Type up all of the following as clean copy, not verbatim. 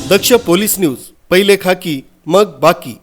दक्ष police news, पहिले खाकी मग बाकी।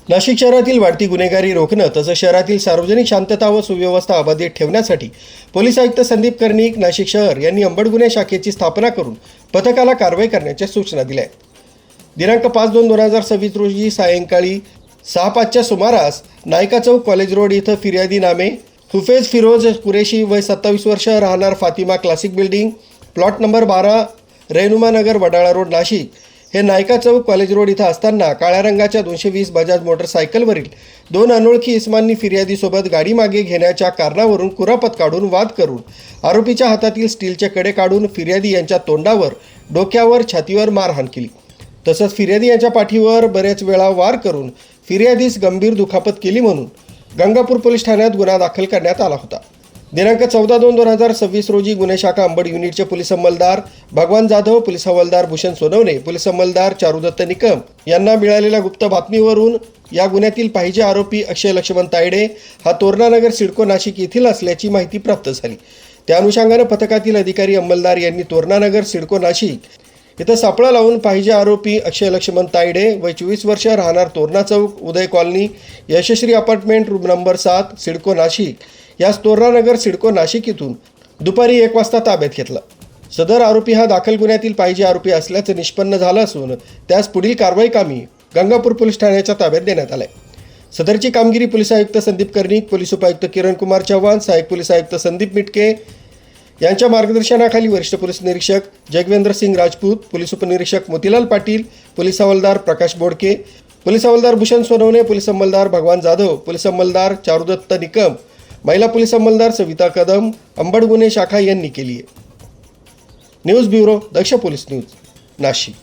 नाशिक शहरातील वाढती गुन्हेगारी रोखणं तसंच शहरातील सार्वजनिक शांतता व सुव्यवस्था अबाधित ठेवण्यासाठी पोलीस आयुक्त संदीप कर्णिक नाशिक शहर यांनी अंबड गुन्हे शाखेची स्थापना करून पथकाला कारवाई करण्याच्या सूचना दिल्या आहेत। दिनांक 5/2/2026 रोजी सायंकाळी 6:05च्या सुमारास नायका चौक कॉलेज रोड इथं फिर्यादी नामे हुफेज फिरोज कुरेशी वय 27 वर्ष राहणार Fatima classic building plot number 12 रेनुमा नगर वडाळा रोड नाशिक हे नायका चौक कॉलेज रोड इथं असताना काळ्या रंगाच्या 220 बजाज मोटरसायकलवरील 2 अनोळखी इस्मांनी फिर्यादीसोबत गाडी मागे घेण्याच्या कारणावरून कुरापत काढून वाद करून आरोपीच्या हातातील स्टीलचे कडे काढून फिर्यादी यांच्या तोंडावर, डोक्यावर, छातीवर मारहाण केली। तसंच फिर्यादी यांच्या पाठीवर बरेच वेळा वार करून फिर्यादीस गंभीर दुखापत केली म्हणून गंगापूर पोलीस ठाण्यात गुन्हा दाखल करण्यात आला होता। दिनांक 14/2/2026 रोजी गुन्हे शाखा अंबड युनिटचे पोलीस अंमलदार भगवान जाधव, पोलीस हवालदार भूषण सोनवणे, पोलीस अंमलदार चारुदत्त निकम यांना मिळालेल्या गुप्त बातमीवरून या गुन्ह्यातील पाहिजे आरोपी अक्षय लक्ष्मण तायडे हा तोरणानगर सिडको नाशिक येथील असल्याची माहिती प्राप्त झाली। त्या अनुषंगाने पथकातील अधिकारी अंमलदार यांनी तोरणानगर सिडको नाशिक इथं सापळा लावून पाहिजे आरोपी अक्षय लक्ष्मण तायडे वय 24 वर्ष राहणार तोरणा चौक Uday colony Yashashri apartment room number 7 CIDCO Nashik यास तोरणानगर सिडको नाशिक इथून दुपारी 1 वाजता ताब्यात घेतला। सदर आरोपी हा दाखल गुन्ह्यातील पाहिजे आरोपी असल्याचे निष्पन्न झालं असून त्यास पुढील कारवाई कामी गंगापूर पोलीस ठाण्याच्या ताब्यात देण्यात आले। सदरची कामगिरी पोलीस आयुक्त संदीप कर्णिक, पोलीस उपायुक्त किरण कुमार चव्हाण, सहाय्यक पोलीस आयुक्त संदीप मिटके यांच्या मार्गदर्शनाखाली वरिष्ठ पोलीस निरीक्षक जगवेंद्र सिंग राजपूत, पोलीस उपनिरीक्षक मोतीलाल पाटील, पोलीस हवालदार प्रकाश बोडके, पोलीस हवालदार भूषण सोनवणे, पोलीस अंमलदार भगवान जाधव, पोलीस अंमलदार चारुदत्त निकम, महिला पोलीस अंमलदार सविता कदम, अंबड गुन्हे शाखा यांनी केली आहे। न्यूज ब्युरो, दक्ष पोलीस न्यूज, नाशिक।